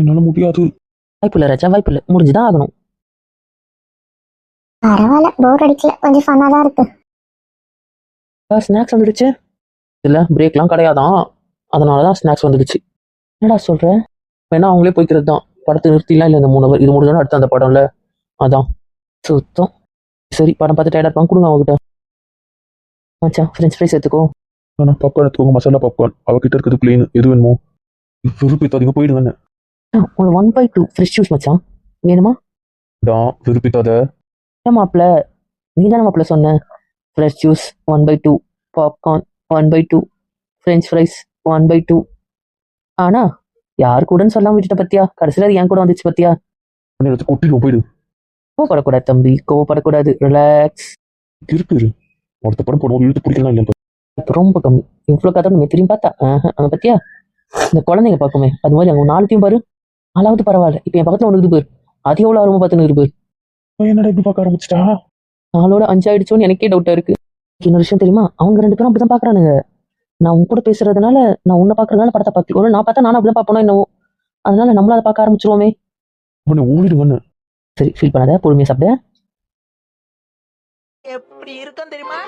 என்னால முடியாது. வாய்ப்பு இல்லை ராஜா, வாய்ப்பு இல்லை, முடிஞ்சுதான் ஆகணும். பரவாயில்ல, போர் அடிக்கல, கொஞ்சம் ஃபன்னா தான் இருக்கு. ஸ்நாக்ஸ் வந்துடுச்சு. இல்லை பிரேக்லாம் கிடையாதான், அதனால தான் ஸ்நாக்ஸ் வந்துடுச்சு. என்னடா சொல்ற? வேணா அவங்களே போய்க்கிறது தான், படத்தை நிறுத்திலாம் இல்லை. இந்த 3 hour இது முடிஞ்சோன்னா அடுத்த அந்த படம்ல அதான் சுத்தம். சரி, படம் பார்த்து டயர்டாக இருப்பாங்க, கொடுங்க அவங்ககிட்ட. மச்சான் ஃப்ரெஞ்ச் ஃப்ரைஸ் எடுத்துக்கோ. ஆனா பாப்கார்ன் எடுத்துக்கோங்க, மசாலா பாப்கார்ன். அவகிட்ட இருக்குது பிளெயின், எது வேணுமோ. விருப்பித்தாதீங்க, போயிடுங்கன்னு. ஒரு 1/2 ஃப்ரெஷ் ஜூஸ் மச்சான் வேணுமா? விருப்பித்தாத. மாப்பிள்ள நீ தானே மாப்பிள்ள சொன்ன, fresh juice 1/2, popcorn 1/2, French fries 1/2. ஆனா யாரு கூடன்னு சொல்லாம விட்டுட்ட பத்தியா, கடைசியில் அது என் கூட வந்துச்சு பத்தியா. கொட்டிடுவோம், போயிடு. கோவப்படக்கூடாது தம்பி, கோவப்படக்கூடாது, ரிலாக்ஸ். இருக்கு அடுத்த படம் போடுவோம், இழுத்து பிடிக்கலாம் இல்லையா? ரொம்ப கம்மி. இவ்வளோ கதை நம்ம திரும்பி பார்த்தா அங்கே பத்தியா இந்த குழந்தைங்க பார்க்குமே, அது மாதிரி அங்கே 4த்தையும் பாரு. 4வது பரவாயில்ல, இப்போ என் பக்கத்தில் ஒன்று இருக்குது பாரு, அது எவ்வளோ ஆர்வமாக பார்த்துன்னு இருக்கு. என்னடா இப்படி பார்க்க ஆரம்பிச்சிட்டா? 4ஓட 5 ஆயிடுச்சோன்னு எனக்கே டவுட்டா இருக்கு. இன்னொரு விஷயம் தெரியுமா, அவங்க 2 பேரும் அப்படிதான் பாக்குறானுங்க. நான் உன் கூட பேசுறதுனால, நான் உன்னை பாக்குறதுனால படத்தை பார்க்கல, ஒரு நான் பார்த்தா நானும் அப்படிதான் பார்ப்போம் என்னவோ. அதனால நம்மள அதை பார்க்க ஆரம்பிச்சிருவோமே. ஓடிடுங்கன்னு. சரி, ஃபீல் பண்ணாத, பொறுமையா சாப்பிட. எப்படி இருக்கும் தெரியுமா?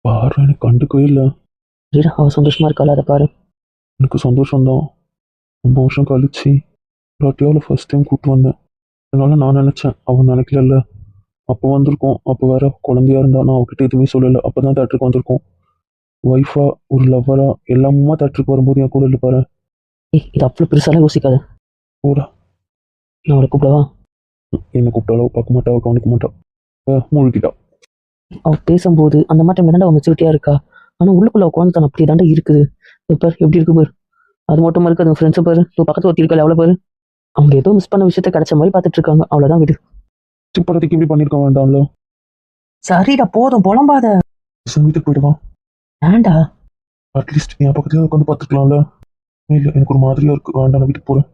பாரு, எனக்கு கண்டுக்கவே இல்லை. அவ சந்தோஷமா இருக்காள், அதை பாரு. எனக்கு சந்தோஷம்தான். ரொம்ப வருஷம் கழிச்சு அவளை ஃபர்ஸ்ட் டைம் கூப்பிட்டு வந்தேன். அதனால நான் நினைச்சேன், அவன் நினைக்கல. அப்போ வந்திருக்கோம், அப்போ வேற குழந்தையா இருந்தா நான் அவகிட்ட எதுவுமே சொல்லலை. அப்பதான் தேட்டருக்கு வந்திருக்கோம். ஒய்ஃபா, ஒரு லவ்வரா, எல்லாமுமா தேட்டருக்கு வரும்போது என் கூட இல்லை பாரு. இது அவ்வளோ பெருசாலாம் யோசிக்காத. போடா. நான் அவளை கூப்பிடவா? என்ன கூப்பிட்டாலோ பார்க்க மாட்டா, கவனிக்க மாட்டா, மூழ்கிட்டா. அவ பேசும்போது அந்த மாதிரி என்னடா அவன் மெச்சூரிட்டியா இருக்கா, ஆனா உள்ளுக்குள்ள குழந்தை அப்படி தாண்டா இருக்குது. பாரு எப்படி இருக்கு பாரு. அது மட்டும் இருக்கு, அது ஃப்ரெண்ட்ஸை பாரு, பக்கத்து ஒருத்தி இருக்கல எவ்வளோ பாரு. அவங்க ஏதோ மிஸ் பண்ண விஷயத்த கிடைச்ச மாதிரி பார்த்துட்டு இருக்காங்க, அவ்வளோதான் விடு. படத்துக்கு இப்படி பண்ணிருக்க வேண்டாம்ல. சரிடா போதும், புலம்பாத. வீட்டுக்கு போயிடுவான். வேண்டா, அட்லீஸ்ட் என் பக்கத்துல உட்காந்து பார்த்துக்கலாம்ல. இல்லை, எனக்கு ஒரு மாதிரியா இருக்கு, வேண்டாம், நான் வீட்டுக்கு போறேன்.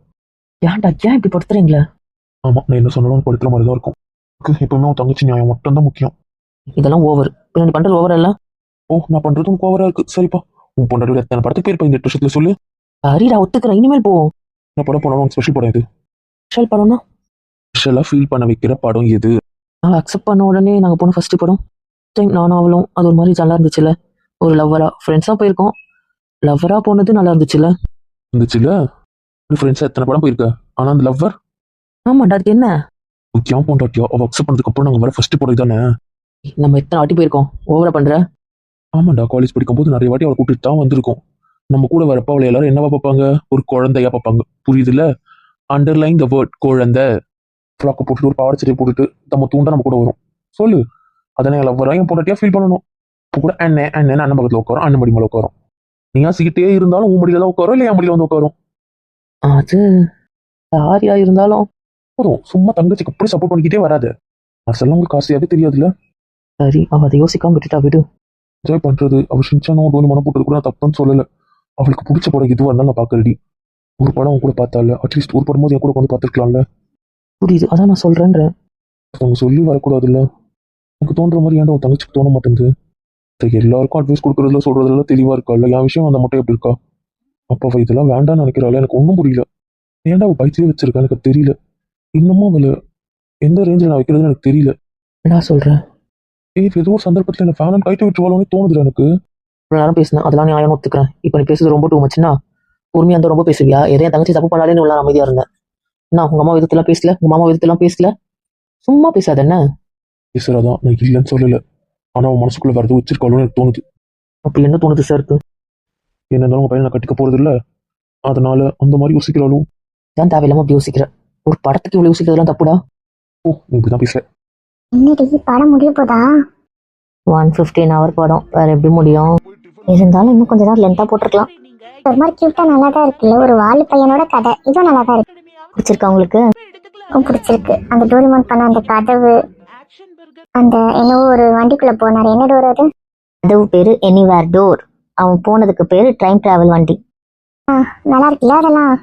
ஏன்டா ஏன் இப்படி படுத்துறீங்களா? ஆமா, நான் என்ன சொன்னாலும் படுத்துற மாதிரி தான் இருக்கும். எப்பவுமே உன் தங்கச்சி நியாயம் மட்டும் தான் முக்கியம். இதெல்லாம் ஓவர், பின்னாடி பண்றது ஓவர் இல்ல. நான் பண்றதும் ஓவரா இருக்கு. சரிப்பா, உன் பொண்டாட்டியோட எத்தனை படத்துக்கு போயிருப்பா இந்த 8 வருஷத்துல சொல்லு. சரிடா ஒத்துக்கிறேன், இனிமேல் போவோம். நான் படம் போனாலும் ஸ்பெஷல் படம் இது. ஸ்பெஷல் படம்னா? ஸ்பெஷலா ஃபீல் பண்ண வைக்கிற படம் எது? நாங்கள் அக்செப்ட் பண்ண உடனே நாங்கள் போன ஃபர்ஸ்ட் படம் டைம் நானும் அவளும், அது ஒரு மாதிரி நல்லா இருந்துச்சுல்ல. ஒரு லவ்வரா ஃப்ரெண்ட்ஸாக போயிருக்கோம், லவ்வரா போனது நல்லா இருந்துச்சுல்ல. இருந்துச்சுல்ல. ஃப்ரெண்ட்ஸா எத்தனை படம் போயிருக்க, ஆனா அந்த லவ்வர். ஆமாண்டா, அதுக்கு என்ன? முக்கியம் பொண்டாட்டியோ அவ அக்செப்ட் பண்ணதுக்கு அப்புறம் நாங்கள் வர ஃபர்ஸ்ட் படம் தானே. நம்ம எத்தனை வாட்டி போயிருக்கோம், ஓவரா பண்ற. ஆமாண்டா, காலேஜ் படிக்கும்போது நிறைய வாட்டி அவளை கூட்டிட்டு தான் வந்திருக்கோம். நம்ம கூட வரப்ப அவளை எல்லாரும் என்னவா பார்ப்பாங்க, ஒரு குழந்தையா பார்ப்பாங்க, புரியுதுல்ல? அண்டர்லைன் த வேர்ட் குழந்தை. ஃப்ராக்கை போட்டுட்டு ஒரு பாவாடை போட்டுட்டு நம்ம தூண்டா நம்ம கூட வரும். சொல்லு, அதனை லவ்வரா என் பொண்டாட்டியா ஃபீல் பண்ணணும். இப்போ கூட அண்ணன் அண்ணன் பக்கத்தில் உட்காரும், அண்ணன் மடி மேலே உட்காரும். நீயா சீக்கிட்டே இருந்தாலும் உன் மடியில தான் உட்காரும், இல்லை என் மடியில வந்து உட்காரும். அது யாரியா இருந்தாலும் போதும், சும்மா தங்கச்சிக்கு அப்படி சப்போர்ட் பண்ணிக்கிட்டே வராது. மனசெல்லாம் உங்களுக்கு காசியாவே தெரியாதுல்ல. சரி, அவ அதை யோசிக்காம விட்டுட்டா, விடு. என்ஜாய் பண்றது அவள் சின்சானோ டோனி மனம் போட்டது கூட நான் தப்புன்னு சொல்லலை. அவளுக்கு பிடிச்ச படம் எதுவாக இருந்தாலும் நான் பார்க்கறடி. ஒரு படம் அவன் கூட பார்த்தால, அட்லீஸ்ட் ஒரு படமும் என் கூட வந்து பார்த்துருக்கலாம்ல. புரியுது, அதான் நான் சொல்றேன்றேன். அவங்க சொல்லி வரக்கூடாதுல்ல. எனக்கு தோன்ற மாதிரி ஏன்டா உன் தங்கச்சிக்கு தோண மாட்டேங்குது. எல்லாருக்கும் அட்வைஸ் கொடுக்குறதுல சொல்றதுல தெளிவா இருக்கா இல்லை, என் விஷயம் அந்த மட்டும் எப்படி இருக்கா? அப்போ இதெல்லாம் வேண்டாம்னு நினைக்கிறாள், எனக்கு ஒன்றும் புரியல. ஏன்டா அவள் பைத்திலே வச்சிருக்கா எனக்கு தெரியல. இன்னமும் அவளை எந்த ரேஞ்சில் நான் வைக்கிறதுன்னு எனக்கு தெரியல. என்ன சொல்றேன்? ஏதோ ஒரு சந்தர்ப்பத்தில் என்ன ஃபேன் கைட்டு விட்டுருவாளோன்னு தோணுதுல எனக்கு. இவ்வளோ நேரம் பேசினேன், அதெல்லாம் நியாயம் ஒத்துக்கிறேன். இப்போ நீ பேசுறது ரொம்ப டூ மச்சுன்னா, பொறுமையா அந்த ரொம்ப பேசுவியா? எதையும் தங்கச்சி தப்பு பண்ணாலே உள்ள அமைதியா இருந்தேன். நான் உங்க அம்மா விதத்தெல்லாம் பேசல, உங்க மாமா விதத்தெல்லாம் பேசல, சும்மா பேசாத என்ன. பேசுறதான், நான் இல்லைன்னு சொல்லலை. ஆனா அவன் மனசுக்குள்ள வரது வச்சிருக்காளோன்னு எனக்கு தோணுது. அப்படி என்ன தோணுது சார்? என்ன இருந்தாலும் உங்க பையனை நான் கட்டிக்க போறது இல்லை, அதனால அந்த மாதிரி யோசிக்கிறாளும். தான் தேவையில்லாம அப்படி யோசிக்கிற. ஒரு படத்துக்கு இவ்வளவு யோசிக்கிறதுலாம் தப்புடா. நீ இப்படிதான் பேசுற. என்னடி படம் முடிய போதா? 1:15 hour படம், வேற எப்படி முடியும்? இருந்தாலும் இன்னும் கொஞ்ச நேரம் லென்த்தா போட்டிருக்கலாம். ஒரு மாதிரி கியூட்டா நல்லா தான் இருக்குல்ல, ஒரு வாலு பையனோட கதை. இதுவும் நல்லா தான் இருக்கு. பிடிச்சிருக்கா உங்களுக்கு? பிடிச்சிருக்கு. அந்த டோரிமான் பண்ண அந்த கதவு, அந்த என்னவோ ஒரு வண்டிக்குள்ள போனாரு, என்ன டோர் அது? கதவு பேரு எனிவேர் டோர். அவன் போனதுக்கு பேரு டைம் டிராவல் வண்டி. நல்லா இருக்குல்ல அதெல்லாம்.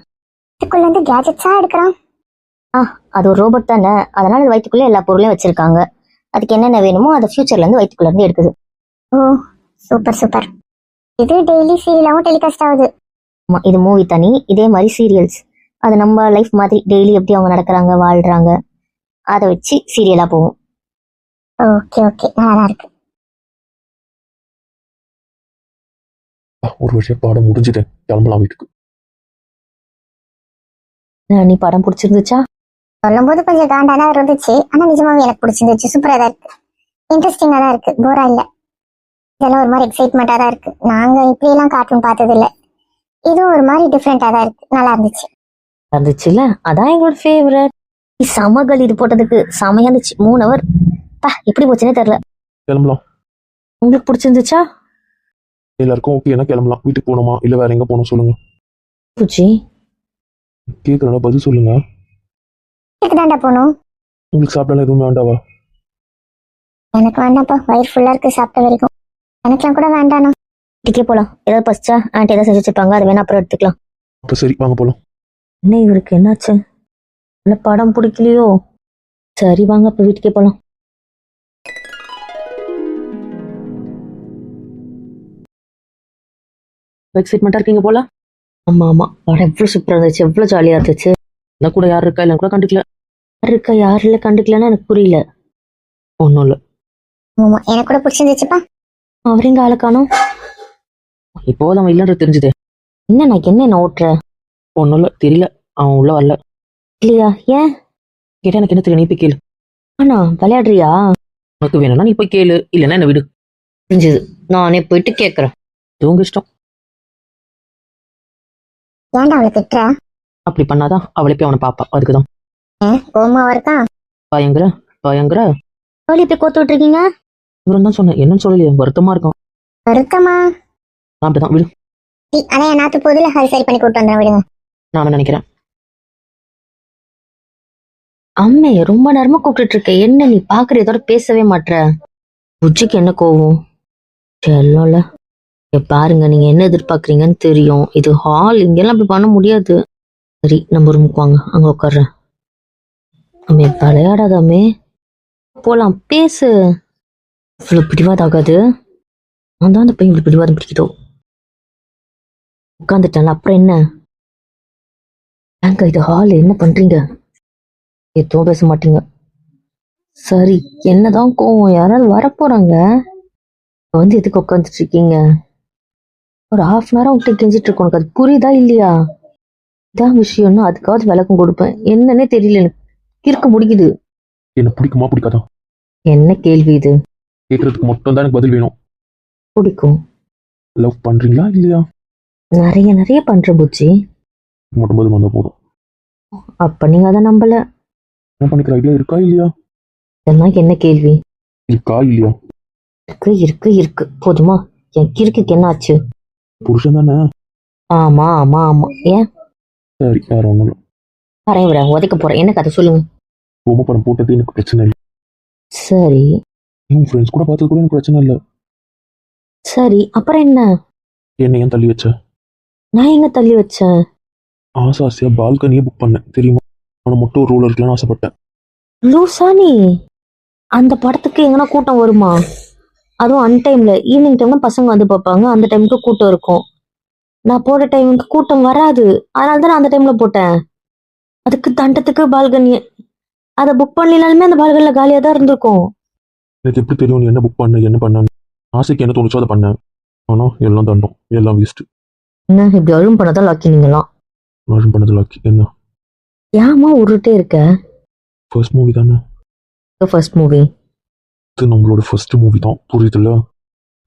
இதுக்குள்ள இருந்து கேஜெட்ஸா எடுக்கிறான். அது ஒரு ரோபோட் தானே, அதனால அது வயிற்றுக்குள்ள எல்லா பொருளையும் வச்சிருக்காங்க. அதுக்கு என்னென்ன வேணுமோ அதை ஃபியூச்சர்ல இருந்து வயிற்றுக்குள்ள இருந்து எடுக்குது. ஓ, சூப்பர் சூப்பர். இது டெய்லி சீரியலாவும் டெலிகாஸ்ட் ஆகுது. ஆமா, இது மூவி தனி, இதே மாதிரி சீரியல்ஸ் அது நம்ம லைஃப் மாதிரி டெய்லி எப்படி அவங்க நடக்கிறாங்க வாழ்றாங்க அதை வச்சு சீரியலா போகும். ஓகே ஓகே, நல்லா இருக்கு. ஒரு வருஷம் பாடம் முடிஞ்சுட்டேன், கிளம்பலாம் வீட்டுக்கு. நீ படம் பிடிச்சிருந்துச்சா? சொல்லும்போது கொஞ்சம் காண்டா தான் இருந்துச்சு, ஆனா நிஜமாவே எனக்கு பிடிச்சிருந்துச்சு. சூப்பரா தான் இருக்கு, இன்ட்ரெஸ்டிங்கா தான் இருக்கு, போரா இல்ல. இதெல்லாம் ஒரு மாதிரி எக்ஸைட்மெண்டா தான் இருக்கு. நாங்க இப்படி எல்லாம் கார்ட்டூன் பார்த்தது இல்ல, இதுவும் ஒரு மாதிரி டிஃப்ரெண்டா தான் இருக்கு, நல்லா இருந்துச்சு. இருந்துச்சுல்ல, அதான் எங்களோட ஃபேவரட். சமகள் இது போட்டதுக்கு செமையா இருந்துச்சு. 3 hour எப்படி போச்சுன்னே தெரியல. கிளம்பலாம். உங்களுக்கு பிடிச்சிருந்துச்சா? எல்லாருக்கும் ஓகே, என்ன கிளம்பலாம். வீட்டுக்கு போகணுமா இல்ல வேற எங்க போகணும் சொல்லுங்க. பூச்சி கேட்கறோட பதில் சொல்லுங்க. இதுக்கு தாண்டா போகணும். உங்களுக்கு சாப்பிடலாம் எதுவும் வேண்டாவா? எனக்கு வேண்டாம்ப்பா, வயிறு ஃபுல்லா இருக்கு சாப்பிட்ட வரைக்கும். எனக்கெல்லாம் கூட வேண்டாண்ணா. வீட்டுக்கே போலாம். ஏதாவது பசிச்சா ஆண்டி ஏதாவது செஞ்சு வச்சிருப்பாங்க, அதை வேணா அப்புறம் எடுத்துக்கலாம். அப்ப சரி, வாங்க போலாம். என்ன இவருக்கு என்னாச்சு? இல்ல படம் பிடிக்கலையோ? சரி வாங்க அப்ப வீட்டுக்கே போலாம். எக்ஸைட்மெண்ட்டாக இருக்கீங்க போல. ஆமா ஆமா, படம் எவ்வளவு சூப்பரா இருந்துச்சு, எவ்வளவு ஜாலியா இருந்துச்சு. என்ன கூட யார் இருக்கா இல்லை கூட கண்டுக்கல. யார் இருக்கா யார் இல்ல கண்டுக்கலன்னா எனக்கு புரியல. ஒன்றும் இல்லை. ஆமா, எனக்கு கூட பிடிச்சிருந்துச்சுப்பா. அவரைங்க ஆளை காணோம். இப்போ அவன் இல்லைன்றது தெரிஞ்சுதே. என்ன நான் என்ன ஓட்டுற? ஒன்றும் இல்லை, தெரியல, அவன் உள்ள வரல. இல்லையா? ஏன் கேட்டா எனக்கு என்ன தெரியும், நீ போய் கேளு. ஆனா விளையாடுறியா? உனக்கு வேணும்னா நீ போய் கேளு, இல்லைன்னா என்ன விடு. புரிஞ்சுது, நானே போயிட்டு கேட்கறேன். இது உங்க இஷ்டம். ஏன்டா அவளை திட்டுற? அப்படி பண்ணாதான் அவளை போய் அவனை பாப்பா. அதுக்குதான் கோமாவா இருக்கா? பயங்கர பயங்கர தோழி இப்படி கோத்து விட்டுருக்கீங்க. இவரும் தான் சொன்னேன், என்னன்னு சொல்லலையே, வருத்தமா இருக்கும். வருத்தமா? அப்படிதான் விடு. அதான் என் நாத்து போதில் அது சரி பண்ணி கூட்டு வந்துடுறேன், விடுங்க. நான் நினைக்கிறேன். அம்மே ரொம்ப நேரமா கூப்பிட்டு இருக்க, என்ன நீ பாக்குறதோட பேசவே மாட்ற? புஜ்ஜிக்கு என்ன கோவம்? செல்லல. பாருங்க, நீங்க என்ன எதிர்பார்க்கறீங்கன்னு தெரியும். இது ஹால், இங்கெல்லாம் அப்படி பண்ண முடியாது. சரி நம்ம ரூமுக்கு வாங்க, அங்க உட்கார்றேன். அம்மே விளையாடாதாமே, போலாம் பேசு. இவ்வளவு பிடிவாதம் ஆகாது. நான் தான் அந்த பையன் இவ்வளவு பிடிவாதம் பிடிக்குதோ. உட்காந்துட்டேன்ல, அப்புறம் என்ன? ஏங்க இது ஹால், என்ன பண்றீங்க? எதுவும் பேச மாட்டீங்க. சரி, என்னதான் கோவம்? யாராவது வரப்போறாங்க, வந்து எதுக்கு உட்காந்துட்டு இருக்கீங்க? ஒரு 1/2 hour உங்கள்கிட்ட கெஞ்சிட்டு இருக்கோம், அது புரியுதா இல்லையா? இதான் விஷயம்னா அதுக்காவது விளக்கம் கொடுப்பேன். என்னன்னே தெரியல, எனக்கு இருக்க முடிக்குது. என்ன பிடிக்குமா பிடிக்காதா? என்ன கேள்வி இது? கேட்கறதுக்கு மட்டும் தான் எனக்கு பதில் வேணும். பிடிக்கும். லவ் பண்றீங்களா இல்லையா? நிறைய நிறைய பண்ற புச்சி. மட்டும் பதில் வந்தா போதும். அப்ப நீங்க அதை நம்பல. என்ன பண்ணிக்கிற ஐடியா இருக்கா இல்லையா? இதெல்லாம் என்ன கேள்வி? இருக்கா இல்லையா? இருக்கு இருக்கு இருக்கு, போதுமா? என் கிறுக்குக்கு என்ன ஆச்சு? புருஷன் தானே. ஆமா ஆமா ஆமா. ஏன்? சரி, வேற ஒண்ணும் இல்லை. வரைய விட உதைக்க போறேன், என்ன கதை சொல்லுங்க. பொம்மை படம் போட்டது எனக்கு பிரச்சனை இல்லை. சரி உன் ஃப்ரெண்ட்ஸ் கூட பார்த்தது கூட எனக்கு பிரச்சனை இல்லை. சரி, அப்புறம் என்ன? என்னை ஏன் தள்ளி வச்ச? நான் எங்க தள்ளி வச்சேன்? ஆசையா பால்கனியே புக் பண்ணேன் தெரியுமா? அவனை மட்டும் ஒரு ரோல் இருக்கலாம்னு ஆசைப்பட்டேன். லூசா நீ? அந்த படத்துக்கு எங்கன்னா கூட்டம் வருமா? அதுவும் அன்டைம்ல, ஈவினிங் டைம்ல பசங்க வந்து பார்ப்பாங்க, அந்த டைமுக்கு கூட்டம் இருக்கும். நான் போற டைமுக்கு கூட்டம் வராது, அதனால தான் நான் அந்த டைம்ல போட்டேன். அதுக்கு தண்டத்துக்கு பால்கனி அதை புக் பண்ணலாலுமே அந்த பால்கனில காலியா தான் இருந்திருக்கும். எனக்கு எப்படி தெரியும் நீ என்ன புக் பண்ண என்ன பண்ண? ஆசைக்கு என்ன தோணுச்சோ அதை பண்ணேன். ஆனா எல்லாம் தண்டம், எல்லாம் வேஸ்ட். என்ன இப்படி அழும் பண்ணதான் லாக்கி நீங்களாம்? நான் பண்ணது லாக்கி என்ன? ஏமா உருட்டே இருக்க? ஃபர்ஸ்ட் மூவி தானே. First movie? இது நம்மளோட ஃபர்ஸ்ட் மூவி தான், புரியுதுல்ல?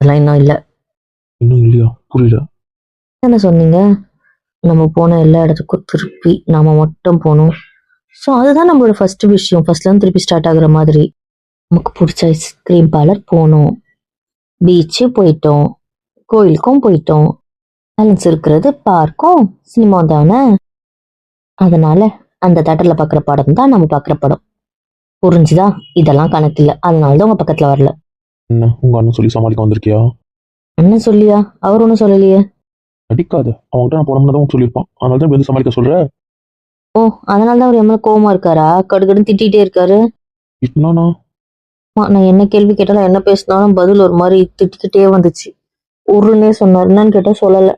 அதெல்லாம் இன்னும் இல்லை. இன்னும் இல்லையா? புரியல. என்ன சொன்னீங்க? நம்ம போன எல்லா இடத்துக்கும் திருப்பி நாம மட்டும் போகணும். ஸோ அதுதான் நம்மளோட ஃபர்ஸ்ட் விஷயம். ஃபர்ஸ்ட்லேருந்து திருப்பி ஸ்டார்ட் ஆகுற மாதிரி நமக்கு பிடிச்ச ஐஸ்கிரீம் பார்லர் போனோம், பீச்சு போயிட்டோம், கோயிலுக்கும் போயிட்டோம். பேலன்ஸ் இருக்கிறது பார்க்கும் சினிமா தானே. அதனால அந்த தேட்டரில் பார்க்குற படம் தான் நம்ம பார்க்குற படம். புரிஞ்சுதா? இதெல்லாம் கணக்கு இல்லை, அதனால தான் உங்க பக்கத்தில் வரல. என்ன உங்க அண்ணன் சொல்லி சமாளிக்க வந்திருக்கியா? என்ன சொல்லியா? அவர் ஒன்றும் சொல்லலையே. அடிக்காத, அவங்ககிட்ட நான் போனோம்னா தான் சொல்லியிருப்பான், அதனால தான் வந்து சமாளிக்க சொல்ற. ஓ, அதனால தான் அவர் எம்மள கோவமா இருக்காரா? கடுகடுன்னு திட்டிகிட்டே இருக்காரு. இட்னானா? நான் என்ன கேள்வி கேட்டாலும் என்ன பேசினாலும் பதில் ஒரு மாதிரி திட்டிக்கிட்டே வந்துச்சு. ஒருன்னே சொன்னார். என்னன்னு கேட்டா சொல்லல.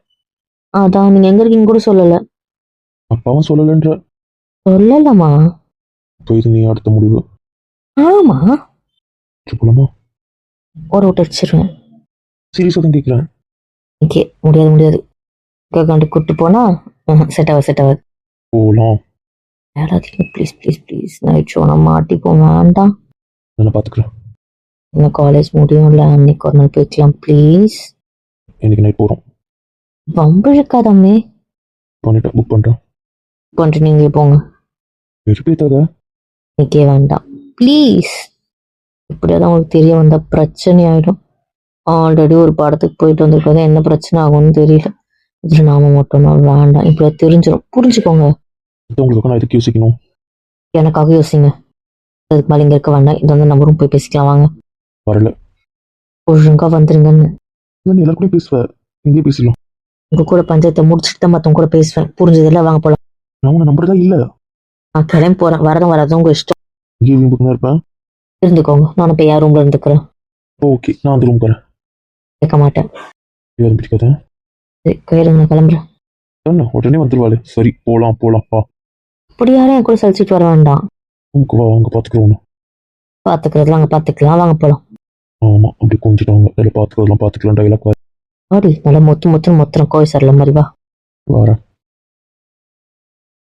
அதான் நீங்க எங்க இருக்கீங்க கூட சொல்லல. அப்பாவும் சொல்லலன்ற. சொல்லலமா? இப்போ இது நீ அடுத்த முடிவு. ஆமா. போலாமா? ஒரு விட்டு வச்சிருவேன். சீரியஸாக தான் கேட்குறேன். ஓகே, முடியாது. கண்டு கூட்டு போனா செட் ஆகாது. போகலாம். யாராவது ப்ளீஸ் நைட் ஷோ நம்ம மாட்டிப்போம், வேண்டாம். நான் பார்த்துக்கிறேன். இன்னும் காலேஜ் முடியும்ல, அன்னைக்கு ஒரு நாள் போய்க்கலாம் ப்ளீஸ். இன்னைக்கு நைட் போகிறோம். வம்பு இருக்காதாமே. பண்ணிட்டேன், புக் பண்ணுறேன். கொஞ்சம் நீங்களே போங்க. வெறுப்பேத்தாத. இன்னைக்கே வேண்டாம் ப்ளீஸ். இப்படியாவது உங்களுக்கு தெரிய வந்தா பிரச்சனை ஆயிடும். ஆல்ரெடி ஒரு படத்துக்கு போயிட்டு வந்திருக்காது, என்ன பிரச்சனை ஆகும்னு தெரியல. இதுல நாம மட்டும்தான் வேண்டாம். இப்படி தெரிஞ்சிடும், புரிஞ்சுக்கோங்க. உங்களுக்கு நான் எதுக்கு யோசிக்கணும்? எனக்காக யோசிங்க. அதுக்கு மேலே இங்க இருக்க வேண்டாம். இது வந்து நம்பரும் போய் பேசிக்கலாம் வாங்க. வரல. ஒழுங்கா வந்துருங்கன்னு. இல்லை, நீ எல்லாரும் கூட பேசுவேன். இங்கேயே பேசலாம். உங்க கூட பஞ்சாயத்தை முடிச்சுட்டு தான் மத்தவங்க கூட பேசுவேன். புரிஞ்சதில்ல, வாங்க போலாம். நான் உன்னை நம்புறதா இல்லை. நான் கிளம்பி போறேன். வரதும் வராதும் உங்க இஷ்டம். இங்கேயே வீம்புக்கு தான் இருப்பேன். இருந்துக்கோங்க. நானும் போய் யார் ரூம்ல இருந்துக்கிறேன். ஓகே, நான் அந்த ரூம் போகிறேன். கேட்க மாட்டேன். யாரும் பிடிக்காத. சரி, கையில நான் கிளம்புறேன். என்ன உடனே வந்துருவாளே. சரி, போகலாம்ப்பா. இப்படி யாரும் என் கூட சலிச்சிட்டு வர வேண்டாம். ரூமுக்கு வா, அவங்க பார்த்துக்குறோம். பாத்துக்கிறதுலாம் அங்க பாத்துக்கலாம், வாங்க போலாம். ஆமாம், அப்படி கொஞ்சிட்டாங்க. அதில் பார்த்துக்கிறதெல்லாம் பார்த்துக்கலாம். டைலாக் ஆடி நல்லா மொத்தம் கோவை சரல மாதிரி வா. வரேன்.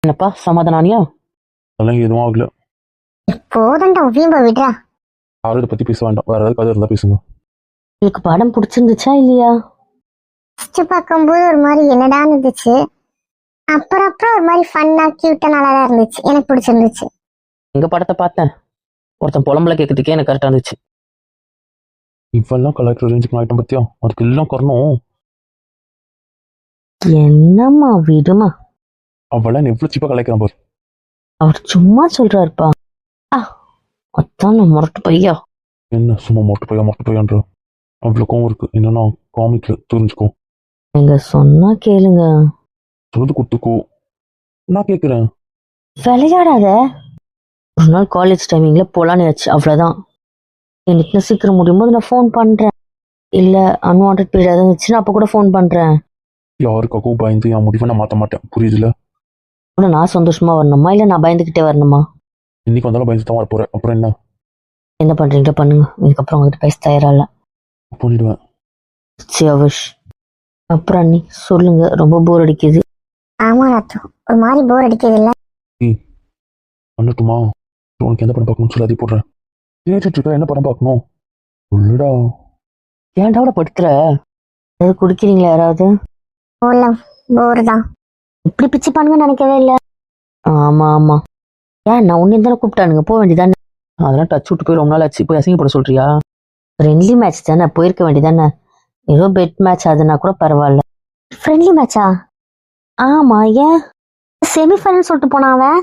என்னப்பா சமாதானியா? அதெல்லாம் எதுவும் ஆகல. போதண்டா வீம்ப விடுறா. யாரும் இதை பற்றி பேச வேண்டாம். வேறு ஏதாவது கதை இருந்தால் பேசுங்க. உங்களுக்கு படம் பிடிச்சிருந்துச்சா இல்லையா? ஃபர்ஸ்ட் பார்க்கும்போது ஒரு மாதிரி என்னடான்னு இருந்துச்சு. அப்புறம் ஒரு மாதிரி ஃபன்னா கியூட்டா நல்லா தான் இருந்துச்சு. எனக்கு பிடிச்சிருந்துச்சு. எங்க படத்தை பார்த்தேன். ஒருத்தன் புலம்புல கேட்கறதுக்கே எனக்கு கரெக்டா இருந்துச்சு. இவெல்லாம் கலெக்டர் ரேஞ்சுக்கு ஐட்டம் பற்றியா? அதுக்கு எல்லாம் காரணம் என்னம்மா விடுமா. அவெல்லாம் எவ்வளோ சீப்பாக கலைக்கிறான் பாரு. அவர் சும்மா சொல்றாருப்பா. அதான் நான் முரட்டு பையா. என்ன சும்மா மொட்டை பையான்ற அவ்வளோக்கும் இருக்கு. என்னன்னா காமிக்ல தெரிஞ்சுக்கோ. நீங்க சொன்னா கேளுங்க. சொல்றது கொடுத்துக்கோ. நான் கேட்குறேன். விளையாடாத. ஒரு நாள் காலேஜ் டைமிங்ல போலான்னு ஆச்சு, அவ்வளவுதான். எனக்கு சீக்கிரம் முடியும் போது நான் ஃபோன் பண்றேன். இல்ல அன்வான்ட் பீரியட் ஏதாவது இருந்துச்சுன்னா அப்ப கூட ஃபோன் பண்றேன். யாருக்காகவும் பயந்து என் முடிவை நான் மாற்ற மாட்டேன். புரியுதுல? ஆனா நான் சந்தோஷமா வரணுமா இல்ல நான் பயந்துகிட்டே வரணுமா? இன்னைக்கு வந்தாலும் பயந்து தான் வரப்போறேன். அப்புறம் என்ன பண்றீங்களோ பண்ணுங்க. இதுக்கப்புறம் உங்ககிட்ட பேச தயாரா இல்ல. பண்ணிடுவேன். சியவிஷ். அப்புறம் அண்ணி சொல்லுங்க, ரொம்ப போர் அடிக்குது. ஆமா ராத்து, ஒரு மாதிரி போர் அடிக்கிறது இல்ல. பண்ணட்டுமா? உனக்கு எந்த படம் பார்க்கணும்னு சொல்லி அதை போடுறேன். கேட்டுட்டு என்ன படம் பார்க்கணும் சொல்லுடா. ஏன்டா அவளை படுத்துற? ஏதாவது குடிக்கிறீங்களா யாராவது? போர் தான். இப்படி பிச்சு பண்ணுங்கன்னு நினைக்கவே இல்லை. ஆமா ஏன் நான் உன்னை தானே கூப்பிட்டானுங்க, போக வேண்டியதானே. அதெல்லாம் டச் விட்டு போய் ரொம்ப நாள் ஆச்சு. போய் அசிங்கப்பட சொல்றியா? ஃப்ரெண்ட்லி மேட்ச் தானே, போயிருக்க வேண்டியதானே. ஏதோ பெட் மேட்ச் அதுனா கூட பரவாயில்ல. ஃப்ரெண்ட்லி மேட்சா? ஆமா, ஏன் செமிஃபைனல் சொல்லிட்டு போனா அவன்.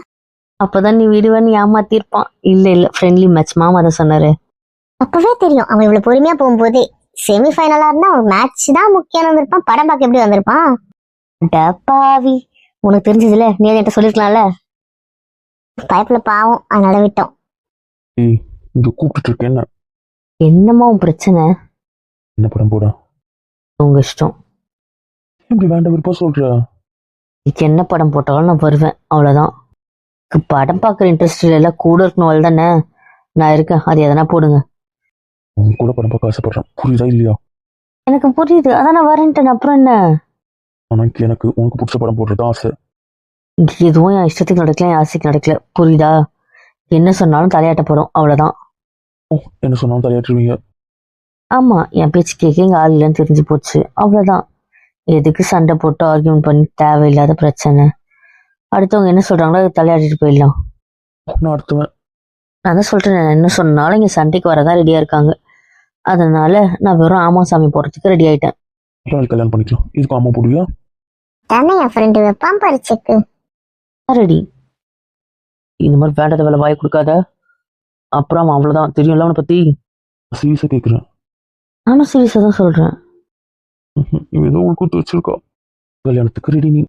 அப்பதான் நீ விடுவேன்னு ஏமாத்திருப்பான். இல்ல ஃப்ரெண்ட்லி மேட்ச், மாமா தான் சொன்னாரு. அப்பவே தெரியும் அவன் இவ்வளவு பொறுமையா போகும்போது. செமிஃபைனலா இருந்தா ஒரு மேட்ச் தான் முக்கியம் வந்திருப்பான். படம் பார்க்க எப்படி வந்திருப்பான்? டப்பாவி, உனக்கு தெரிஞ்சதுல நீ என்கிட்ட சொல்லிருக்கலாம்ல. பயப்புல பாவம், அதனால விட்டோம். இங்க கூப்பிட்டு இருக்கேன். என்னம்மா உன் பிரச்சனை? என்ன படம் போட? உங்க இஷ்டம். இப்படி வேண்டாம் விருப்பம் சொல்ற. இதுக்கு என்ன படம் போட்டாலும் நான் வருவேன், அவ்வளவுதான். படம் பார்க்குற இன்ட்ரெஸ்ட் இல்லை, கூட இருக்கணும் தானே. நான் இருக்கேன், அது எதனா போடுங்க. உங்க கூட படம் பார்க்க ஆசைப்படுறேன். புரியுதா இல்லையா? எனக்கு புரியுது, அதான் நான் வரேன்ட்டேன். அப்புறம் என்ன? எனக்கு உனக்கு பிடிச்ச படம் போடுறது ஆசை. எதுவும் என் இஷ்டத்துக்கு நடக்கல, என் ஆசைக்கு நடக்கல. புரியுதா? என்ன சொன்னாலும் தலையாட்ட போறோம், அவ்வளவுதான். என்ன சொன்னாலும் தலையாட்டுருவீங்க. ஆமா, என் பேச்சு கேட்க எங்க ஆள் இல்லைன்னு தெரிஞ்சு போச்சு, அவ்வளவுதான். எதுக்கு சண்டை போட்டு ஆர்கியூமெண்ட் பண்ணி தேவையில்லாத பிரச்சனை. அடுத்தவங்க என்ன சொல்றாங்களோ அதை தலையாட்டிட்டு போயிடலாம். நான் அடுத்துவேன். நான் தான் சொல்றேன், என்ன சொன்னாலும் இங்க சண்டைக்கு வரதான் ரெடியா இருக்காங்க. அதனால நான் வெறும் ஆமா சாமி போறதுக்கு ரெடி ஆயிட்டேன். கல்யாணம் பண்ணிக்கலாம். இதுக்கு அம்மா போடுவியா? தானே என் ஃப்ரெண்டு வைப்பான் பறிச்சுக்கு. ரெடி. இந்த மாதிரி வேண்டாத வேலை வாய் கொடுக்காத. அப்புறம் அவ்வளவுதான், தெரியும்ல அவனை பத்தி. சீரியஸா கேட்குறேன். நானும் சீரியஸா தான் சொல்றேன். ஏதோ உங்களுக்கு கூத்து வச்சிருக்கா. கல்யாணத்துக்கு ரெடி நீ.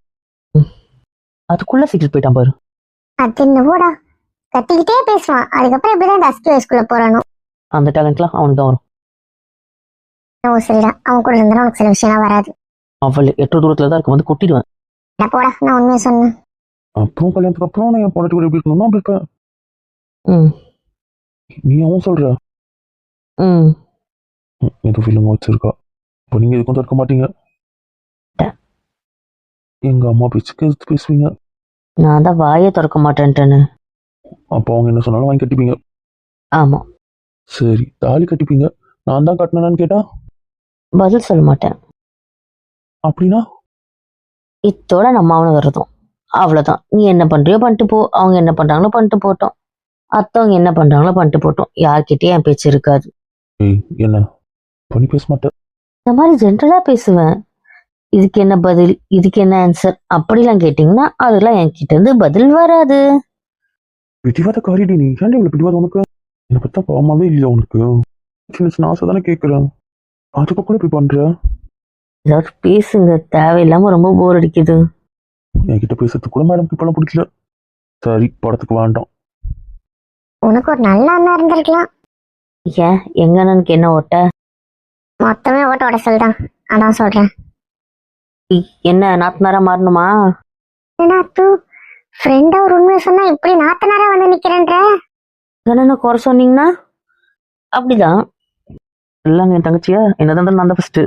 அதுக்குள்ள சீக்கிரம் போயிட்டான் பாரு. அது என்ன போடா, கத்திக்கிட்டே பேசுவான். அதுக்கப்புறம் எப்படிதான் டஸ்கி வயசுக்குள்ள போறானோ. அந்த டேலண்ட்லாம் அவனுக்கு தான் வரும். ஓ சரிடா, அவன் கூட இருந்தா உனக்கு சில விஷயம்லாம் வராது. அவள் எட்டு தூரத்துல தான் இருக்க வந்து கொட்டிடுவேன். என்ன போடா, நான் உண்மையை சொன்னேன். அப்புறம் கல்யாணத்துக்கு அப்புறம் நான் என் பொண்டாட்டி கூட எப்படி இருக்கணும்னா அப்படி இருப்பேன். ம் நீ அவன் சொல்ற ம் ஏதோ ஃபீலிங் வச்சிருக்கா. இப்போ நீங்க எதுக்கும் தடுக்க மாட்டீங்க. எங்க அம்மா பேச்சுக்கு எதிர்த்து பேசுவீங்க. நான் தான் வாயே திறக்க மாட்டேன்ட்டேன்னு. அப்போ அவங்க என்ன சொன்னாலும் வாங்கி கட்டிப்பீங்க. ஆமா, சரி, தாலி கட்டிப்பீங்க. நான் தான் கட்டினேன்னு கேட்டா பதில் சொல்ல மாட்டேன். அப்படின்னா இத்தோட நம்ம அவனை வர்றதும் அவ்வளவுதான். நீ என்ன பண்றியோ பண்ணிட்டு போ, அவங்க என்ன பண்றாங்களோ பண்ணிட்டு போட்டோம், அத்தவங்க என்ன பண்றாங்களோ பண்ணிட்டு போட்டோம். யார்கிட்டயும் என் பேச்சு இருக்காது. ஏய் என்ன பண்ணி பேச மாட்டேன். இந்த மாதிரி ஜென்ரலா பேசுவேன். இதுக்கு என்ன பதில், இதுக்கு என்ன ஆன்சர் அப்படிலாம் கேட்டீங்கன்னா அதெல்லாம் என்கிட்ட இருந்து பதில் வராது. பிடிவாத காரிடி நீ. ஏன்டி இவ்வளவு பிடிவாதம் உனக்கு? என்னை பத்தா பாவமாவே இல்லையா உனக்கு? சின்ன சின்ன ஆசை தானே கேட்குறேன். அதுக்கு கூட இப்படி பண்ற? ஏதாவது பேசுங்க, தேவையில்லாம ரொம்ப போர் அடிக்குது. என்கிட்ட பேசுறதுக்கு கூட மேடம் இப்பெல்லாம் பிடிக்கல. சரி, படத்துக்கு வேண்டாம். உனக்கு ஒரு நல்ல அண்ணா இருந்திருக்கலாம். ஏன் எங்க அண்ணனுக்கு என்ன ஓட்ட? மொத்தமே ஓட்ட ஓட சொல்லிதான். அதான் சொல்றேன். என்ன நாத்தனாரா மாறணுமா? ஏன்னா தூ ஃப்ரெண்டா ஒரு உண்மையை சொன்னா இப்படி நாத்தனாரா வந்து நிக்கிறேன்ற. என்ன குறை சொன்னீங்கன்னா அப்படிதான். எல்லாம் என் தங்கச்சியா என்னதான் இருந்தாலும் நான் தான் ஃபர்ஸ்ட்.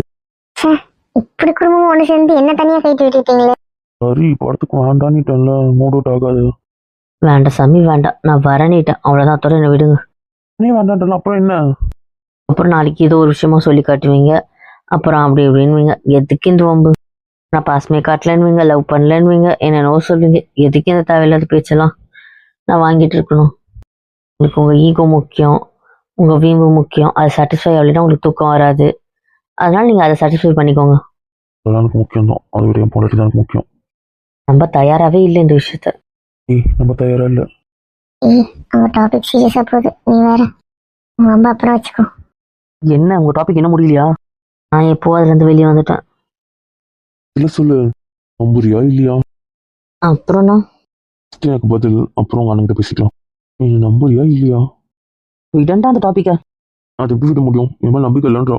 இப்படி குடும்பம் ஒண்ணு சேர்ந்து என்ன தனியா கைட்டு விட்டுட்டீங்களே. சரி, படத்துக்கு வேண்டான்னுட்டேன்ல, மூட் அவுட் ஆகாது. வேண்டாம் சாமி வேண்டாம், நான் வரணிட்டேன் அவ்வளவுதான். அத்தோட என்ன விடுங்க. நீ வேண்டான்ட்டல அப்புறம் என்ன? அப்புறம் நாளைக்கு ஏதோ ஒரு விஷயமா சொல்லி காட்டுவீங்க, அப்புறம் அப்படி இப்படின்னுவீங்க. எதுக்கு இந்த வம்பு? நான் பாஸ்மே காட்டலன்னுவீங்க, லவ் பண்ணலன்னுவீங்க, என்னென்னவோ சொல்லுவீங்க. எதுக்கு இந்த தேவையில்லாத பேச்செல்லாம் நான் வாங்கிட்டு இருக்கணும்? உங்களுக்கு உங்க ஈகோ முக்கியம், உங்க வீம்பு முக்கியம். அது சாட்டிஸ்ஃபை ஆகலைன்னா உங்களுக்கு தூக்கம் வராது. அதனால நீங்க அதை சாட்டிஸ்ஃபை பண்ணிக்கோங்க. அதெல்லாம் எனக்கு முக்கியம் தான். அதை விட என் பொண்டாட்டி தான் எனக்கு முக்கியம். நம்ம தயாராகவே இல்லை இந்த விஷயத்த. ஏய் நம்ம தயாரா இல்லை. அவங்க டாபிக் சீரியஸா போகுது. நீ வேற உங்க அம்மா அப்புறம் வச்சுக்கோ. என்ன உங்க டாபிக் என்ன முடியலையா? நான் எப்போ அதுல இருந்து வெளியே வந்துட்டேன். இல்லை சொல்லு, நம்புறியா இல்லையா? அப்புறம்னா First எனக்கு பதில், அப்புறம் உங்க அண்ணன்கிட்ட பேசிக்கலாம். நீ நம்புறியா இல்லையா? விடண்டா அந்த டாபிக்கா. அது எப்படி விட முடியும்? என் மேல நம்பிக்கை இல்லைன்றா.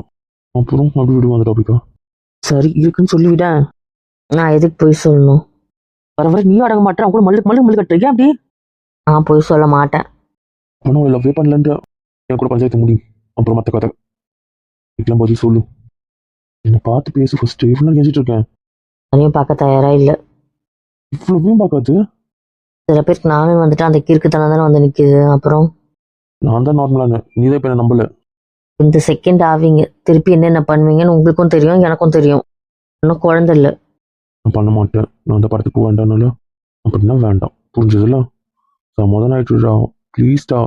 அப்புறம் அப்படி விடுவோம் அந்த டாபிக்கா. சரி இருக்குன்னு சொல்லிவிடேன். நான் எதுக்கு போய் சொல்லணும்? வர வர நீ அடங்க மாட்டேன். கூட மல்லு மல்லு மல்லு கட்டுறீங்க அப்படி. நான் போய் சொல்ல மாட்டேன். ஆனால் அவளை லவ்வே பண்ணலன்ற. என் கூட பஞ்சாயத்து முடியும். அப்புறம் மற்ற கதை இதுக்கெல்லாம் பதில் சொல்லு. என்னை பார்த்து பேசு ஃபர்ஸ்ட். இவ்வளோ நேரம் கேட்டுட்டு இருக்கேன். அதையும் பார்க்க தயாரா இல்லை. இவ்வளோவையும் பார்க்காது. சில பேருக்கு நானே வந்துட்டு அந்த கிறுக்குத்தனம் தானே வந்து நிக்குது. அப்புறம் நான் தான் நார்மலான, நீ தான் இப்போ என்ன நம்பல. இந்த செகண்ட் ஆவீங்க, திருப்பி என்னென்ன பண்ணுவீங்கன்னு உங்களுக்கும் தெரியும், எனக்கும் தெரியும். இன்னும் குழந்தை இல்லை. நான் பண்ண மாட்டேன். நான் அந்த படத்துக்கு வேண்டாம்னால அப்படின்னா வேண்டாம். புரிஞ்சதுல? சமாதானம் ஆயிட்டுடா ப்ளீஸ்டா.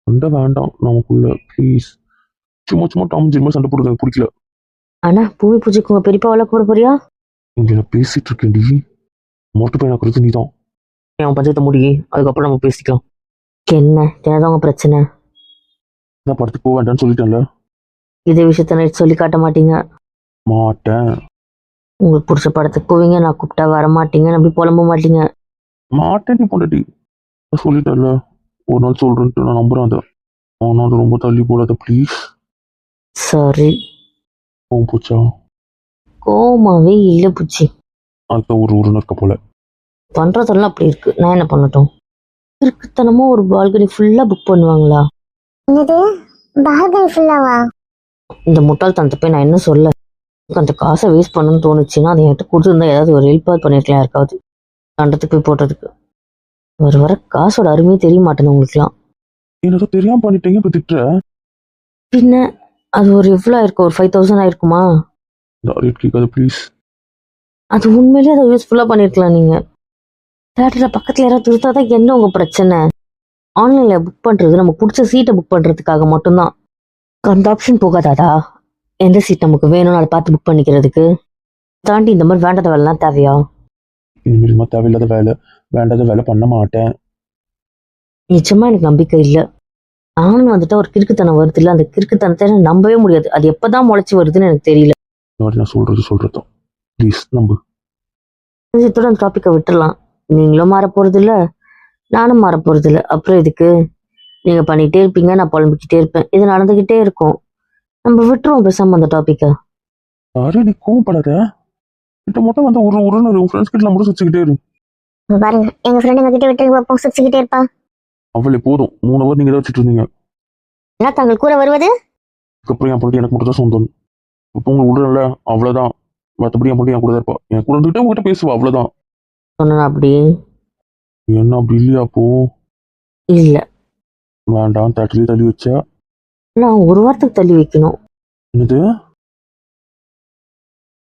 சண்டை வேண்டாம் நமக்குள்ள ப்ளீஸ். சும்மா சும்மா டாம் ஜெர்மா சண்டை போடுறது எனக்கு பிடிக்கல. ஆனா பூமி பூஜைக்கு உங்க பெரியப்பா வளர்க்க கூட போறியா? இங்கே நான் பேசிட்டு இருக்கேன்டி. மொட்டை பையனை குறித்து நீ தான். அவன் பஞ்சாயத்தை முடி, அதுக்கப்புறம் நம்ம பேசிக்கலாம். என்ன என்னதான் உங்க பிரச்சனை? நான் படத்துக்கு போக வேண்டாம்னு சொல்லிட்டேன்ல. இதே விஷயத்த நைட் சொல்லி காட்ட மாட்டீங்க. மாட்டேன். உங்களுக்கு பிடிச்ச படத்துக்கு போவீங்க, நான் கூப்பிட்டா வர மாட்டீங்க, அப்படி புலம்ப மாட்டீங்க. மாட்டேன் நீ பொண்டாட்டி. நான் சொல்லிட்டேன்ல, ஒரு நாள் சொல்றேன்ட்டு நான் நம்புறேன் அதை. ஆனால் அது ரொம்ப தள்ளி போடாத ப்ளீஸ். சரி. போகும் போச்சா? கோமாவே இல்லை பூச்சி. அதுதான் ஒரு ஊருன்னு இருக்க போல. பண்றதெல்லாம் அப்படி இருக்கு, நான் என்ன பண்ணட்டும்? இருக்குத்தனமா ஒரு பால்கனி ஃபுல்லா புக் பண்ணுவாங்களா? என்னது பால்கனி ஃபுல்லாவா? இந்த முட்டாள்தனத்தை போய் நான் என்ன சொல்ல? எனக்கு அந்த காசை வேஸ்ட் பண்ணணும்னு தோணுச்சுன்னா அதை என்கிட்ட கொடுத்துருந்தா ஏதாவது ஒரு ஹெல்ப்பாக பண்ணிருக்கலாம் யாருக்காவது. கண்டத்துக்கு போய் போட்டதுக்கு வர வர காசோட அருமையே தெரிய மாட்டேங்குது உங்களுக்குலாம். எனக்கு தெரியாம பண்ணிட்டீங்க இப்போ திட்டுற. பின்ன அது ஒரு எவ்வளோ ஆயிருக்கும்? ஒரு 5000 ஆயிருக்குமா? ரேட் கேட்காது ப்ளீஸ். அது உண்மையிலேயே அதை யூஸ்ஃபுல்லாக பண்ணியிருக்கலாம் நீங்கள். தேட்டரில் பக்கத்தில் யாராவது திருத்தாதான் என்ன உங்கள் பிரச்சனை? ஆன்லைனில் புக் பண்ணுறது நம்ம பிடிச்ச சீட்டை புக் பண்ணுறதுக்காக மட்டும்தான். அந்த ஆப்ஷன் போகாதாதா? எந்த சீட் நமக்கு வேணும்னு அதை பார்த்து புக் பண்ணிக்கிறதுக்கு தாண்டி இந்த மாதிரி வேண்டாத வேலைலாம் தேவையா? இனிமேல் தேவையில்லாத வேலை, வேண்டாத வேலை பண்ண மாட்டேன். நிச்சயமா எனக்கு நம்பிக்கை இல்லை. நானும் வந்துட்டு ஒரு கிறுக்குத்தனம் வருது இல்லை, அந்த கிறுக்குத்தனத்தை நம்பவே முடியாது. அது எப்போதான் முளைச்சி வருதுன்னு எனக்கு தெரியல. இந்த வாட்டி நான் சொல்றதும் ப்ளீஸ் நம்பு. இதோட அந்த டாப்பிக்கை விட்டுடலாம். நீங்களும் மாற போறது இல்லை, நானும் மாற போறது இல்லை. அப்புறம் இதுக்கு நீங்க பண்ணிட்டே இருப்பீங்க, நான் புலம்பிக்கிட்டே இருப்பேன். இது நடந்துகிட்டே இருக்கும். நம்ம விட்டுருவோம் பேசாம அந்த டாபிக்கை. யாரு நீ கோவப்படாத. கிட்ட மட்டும் வந்து ஒரு உறவு ஃப்ரெண்ட்ஸ் கிட்ட மட்டும் சுச்சுக்கிட்டே இரு. இங்க பாருங்க, எங்க ஃப்ரெண்டு எங்க கிட்ட விட்டு வைப்போம், சிரிச்சுக்கிட்டே இருப்பா. அவளே போதும் 3 ஹவர் நீங்க தான் வச்சுட்டு இருந்தீங்க. ஏன்னா தாங்கள் கூட வருவது அதுக்கப்புறம் என் பொண்ணு எனக்கு மட்டும் தான் சொந்தம். இப்போ உங்களுக்கு விடுறல அவ்வளவுதான். மற்றபடி என் பொண்ணு என் கூட தான் இருப்பா. என் கூட இருந்துகிட்டே உங்ககிட்ட பேசுவா அவ்வளவுதான். சொன்னா அப்படி என்ன அப்படி இல்லையா? அப்போ இல்ல. வேண்டாம் தள்ளி வச்சா நான் ஒரு வாரத்துக்கு தள்ளி வைக்கணும். என்னது